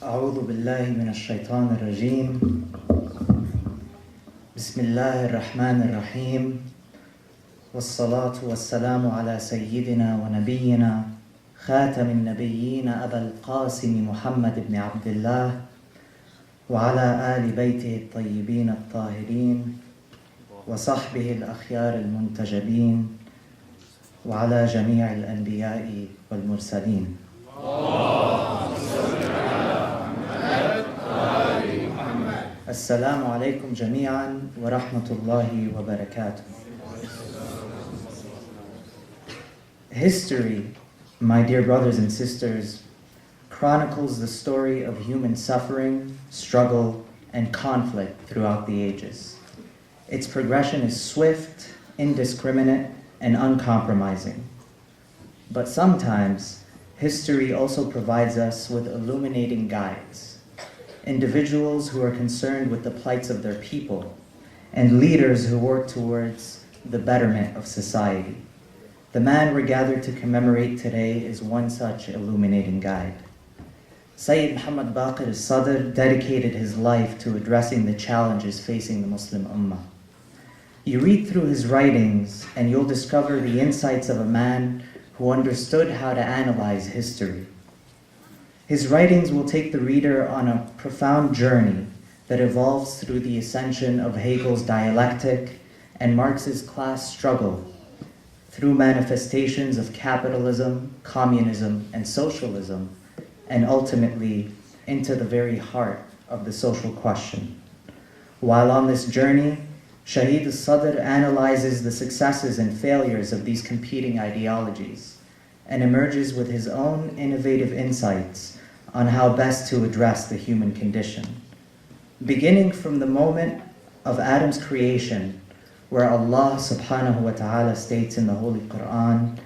أعوذ بالله من الشيطان الرجيم بسم الله الرحمن الرحيم والصلاة والسلام على سيدنا ونبينا خاتم النبيين أبا القاسم محمد بن عبد الله وعلى آل بيته الطيبين الطاهرين وصحبه الأخيار المنتجبين وعلى جميع الأنبياء والمرسلين. Assalamu alaikum jami'an wa rahmatullahi wa barakatuh. History, my dear brothers and sisters, chronicles the story of human suffering, struggle, and conflict throughout the ages. Its progression is swift, indiscriminate, and uncompromising. But sometimes, history also provides us with illuminating guides. Individuals who are concerned with the plights of their people, and leaders who work towards the betterment of society. The man we're gathered to commemorate today is one such illuminating guide. Sayyid Muhammad Baqir Al-Sadr dedicated his life to addressing the challenges facing the Muslim Ummah. You read through his writings and you'll discover the insights of a man who understood how to analyze history. His writings will take the reader on a profound journey that evolves through the ascension of Hegel's dialectic and Marx's class struggle, through manifestations of capitalism, communism, and socialism, and ultimately into the very heart of the social question. While on this journey, Shaheed Al-Sadr analyzes the successes and failures of these competing ideologies and emerges with his own innovative insights on how best to address the human condition. Beginning from the moment of Adam's creation, where Allah subhanahu wa ta'ala states in the Holy Quran,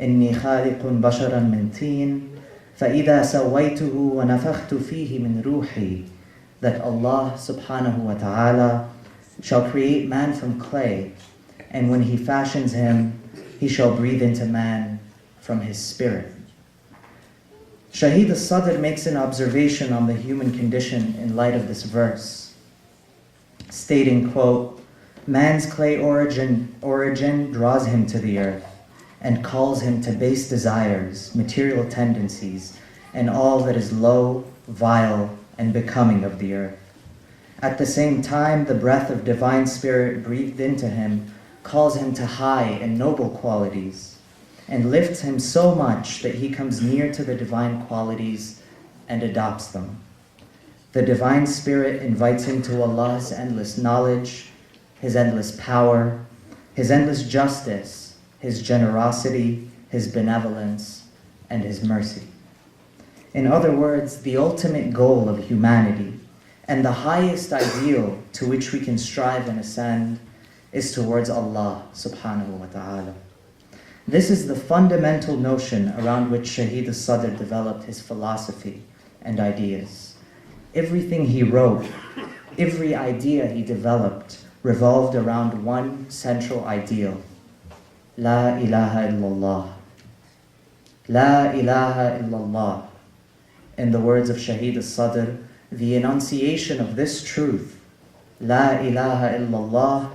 إِنِّي خَالِقٌ بَشَرًا مِّن طِينٍ فَإِذَا سَوَّيْتُهُ وَنَفَخْتُ فِيهِ مِن رُوحِي, that Allah subhanahu wa ta'ala shall create man from clay, and when He fashions him, He shall breathe into man from His spirit. Shaheed Al-Sadr makes an observation on the human condition in light of this verse, stating, quote, "Man's clay origin draws him to the earth and calls him to base desires, material tendencies, and all that is low, vile, and becoming of the earth. At the same time, the breath of divine spirit breathed into him calls him to high and noble qualities, and lifts him so much that he comes near to the divine qualities and adopts them. The divine spirit invites him to Allah's endless knowledge, His endless power, His endless justice, His generosity, His benevolence, and His mercy. In other words, the ultimate goal of humanity and the highest ideal to which we can strive and ascend is towards Allah subhanahu wa ta'ala. This is the fundamental notion around which Shaheed Al-Sadr developed his philosophy and ideas. Everything he wrote, every idea he developed revolved around one central ideal: La ilaha illallah. La ilaha illallah. In the words of Shaheed Al-Sadr, the enunciation of this truth, La ilaha illallah,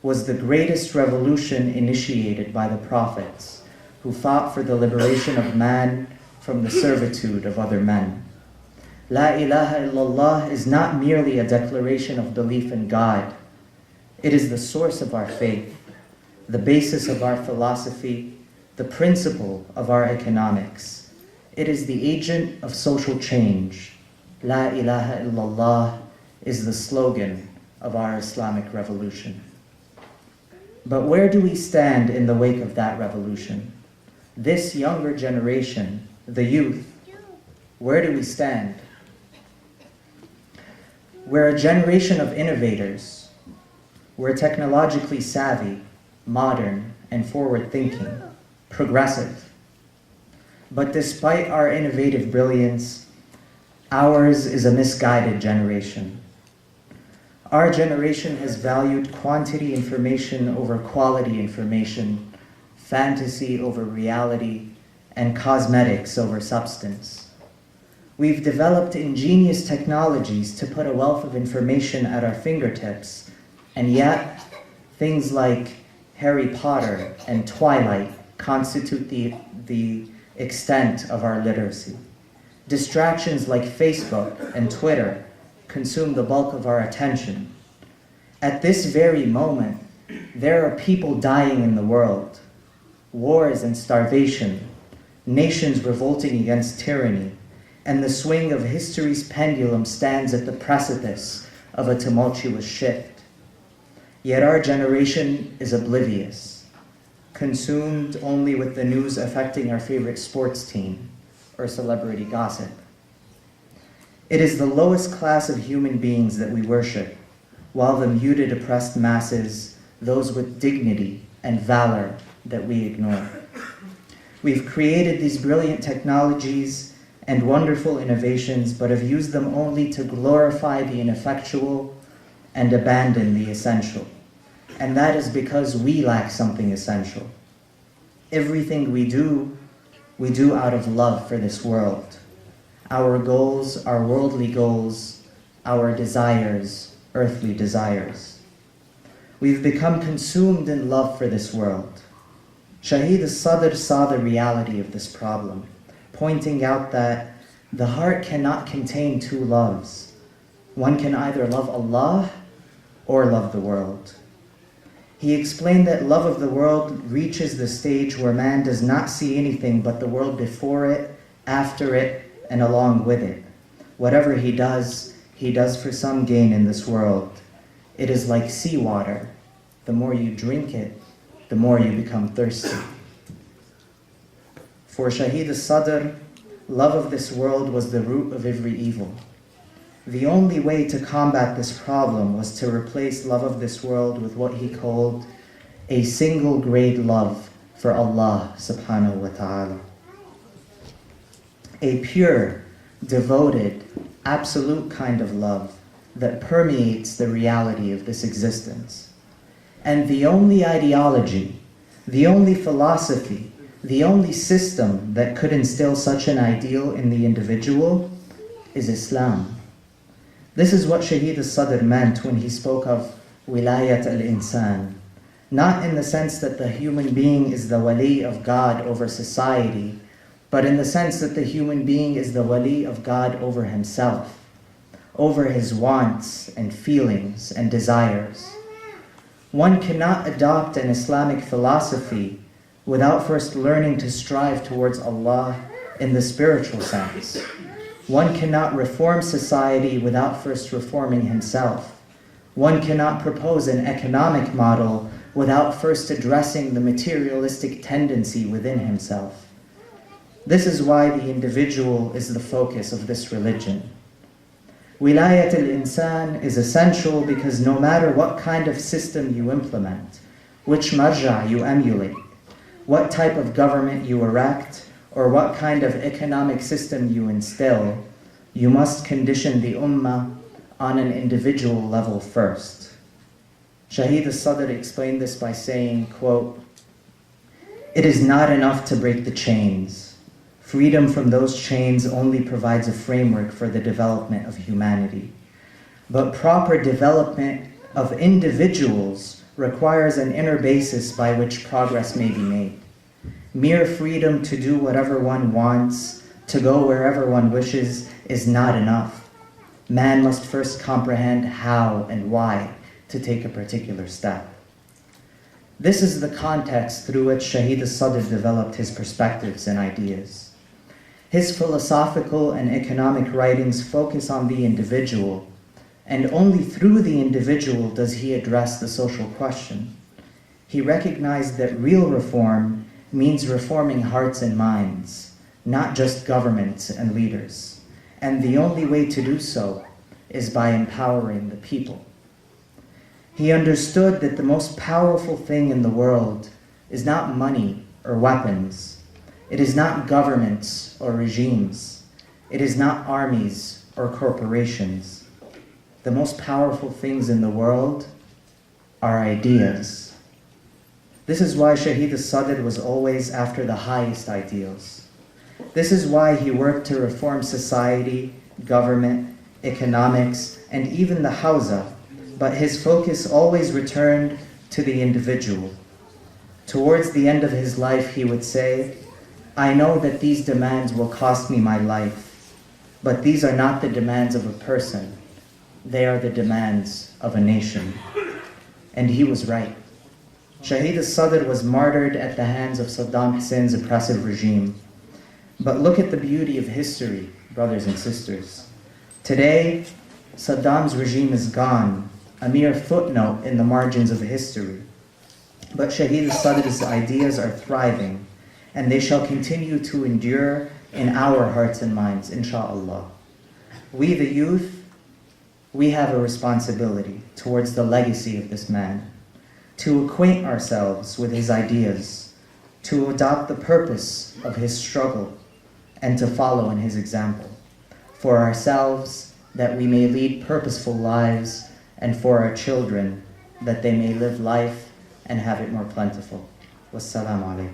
was the greatest revolution initiated by the prophets who fought for the liberation of man from the servitude of other men. La ilaha illallah is not merely a declaration of belief in God. It is the source of our faith, the basis of our philosophy, the principle of our economics. It is the agent of social change. La ilaha illallah is the slogan of our Islamic revolution. But where do we stand in the wake of that revolution? This younger generation, the youth, where do we stand? We're a generation of innovators. We're technologically savvy, modern, and forward-thinking, progressive. But despite our innovative brilliance, ours is a misguided generation. Our generation has valued quantity information over quality information, fantasy over reality, and cosmetics over substance. We've developed ingenious technologies to put a wealth of information at our fingertips, and yet things like Harry Potter and Twilight constitute the extent of our literacy. Distractions like Facebook and Twitter consume the bulk of our attention. At this very moment, there are people dying in the world, wars and starvation, nations revolting against tyranny, and the swing of history's pendulum stands at the precipice of a tumultuous shift. Yet our generation is oblivious, consumed only with the news affecting our favorite sports team or celebrity gossip. It is the lowest class of human beings that we worship, while the muted, oppressed masses, those with dignity and valor, that we ignore. We've created these brilliant technologies and wonderful innovations, but have used them only to glorify the ineffectual and abandon the essential. And that is because we lack something essential. Everything we do out of love for this world. Our goals are worldly goals, our desires, earthly desires. We've become consumed in love for this world. Shaheed Al-Sadr saw the reality of this problem, pointing out that the heart cannot contain two loves. One can either love Allah or love the world. He explained that love of the world reaches the stage where man does not see anything but the world before it, after it, and along with it. Whatever he does for some gain in this world. It is like seawater. The more you drink it, the more you become thirsty. For Shaheed Al-Sadr, love of this world was the root of every evil. The only way to combat this problem was to replace love of this world with what he called a single grade love for Allah subhanahu wa ta'ala. A pure, devoted, absolute kind of love that permeates the reality of this existence. And the only ideology, the only philosophy, the only system that could instill such an ideal in the individual is Islam. This is what Shaheed Al-Sadr meant when he spoke of wilayat al-insan, not in the sense that the human being is the wali of God over society, but in the sense that the human being is the wali of God over himself, over his wants and feelings and desires. One cannot adopt an Islamic philosophy without first learning to strive towards Allah in the spiritual sense. One cannot reform society without first reforming himself. One cannot propose an economic model without first addressing the materialistic tendency within himself. This is why the individual is the focus of this religion. Wilayat al-insan is essential because no matter what kind of system you implement, which marja you emulate, what type of government you erect, or what kind of economic system you instill, you must condition the ummah on an individual level first. Shaheed Al-Sadr explained this by saying, quote, "It is not enough to break the chains. Freedom from those chains only provides a framework for the development of humanity. But proper development of individuals requires an inner basis by which progress may be made. Mere freedom to do whatever one wants, to go wherever one wishes, is not enough. Man must first comprehend how and why to take a particular step." This is the context through which Shaheed Al-Sadr developed his perspectives and ideas. His philosophical and economic writings focus on the individual, and only through the individual does he address the social question. He recognized that real reform means reforming hearts and minds, not just governments and leaders. And the only way to do so is by empowering the people. He understood that the most powerful thing in the world is not money or weapons. It is not governments or regimes. It is not armies or corporations. The most powerful things in the world are ideas. This is why Shaheed Al-Sadr was always after the highest ideals. This is why he worked to reform society, government, economics, and even the Hausa, but his focus always returned to the individual. Towards the end of his life, he would say, "I know that these demands will cost me my life, but these are not the demands of a person. They are the demands of a nation." And he was right. Shaheed Al-Sadr was martyred at the hands of Saddam Hussein's oppressive regime. But look at the beauty of history, brothers and sisters. Today, Saddam's regime is gone, a mere footnote in the margins of history. But Shaheed al-Sadr's ideas are thriving, and they shall continue to endure in our hearts and minds, inshallah. We, the youth, we have a responsibility towards the legacy of this man, to acquaint ourselves with his ideas, to adopt the purpose of his struggle, and to follow in his example, for ourselves, that we may lead purposeful lives, and for our children, that they may live life and have it more plentiful. Wassalamu alaikum.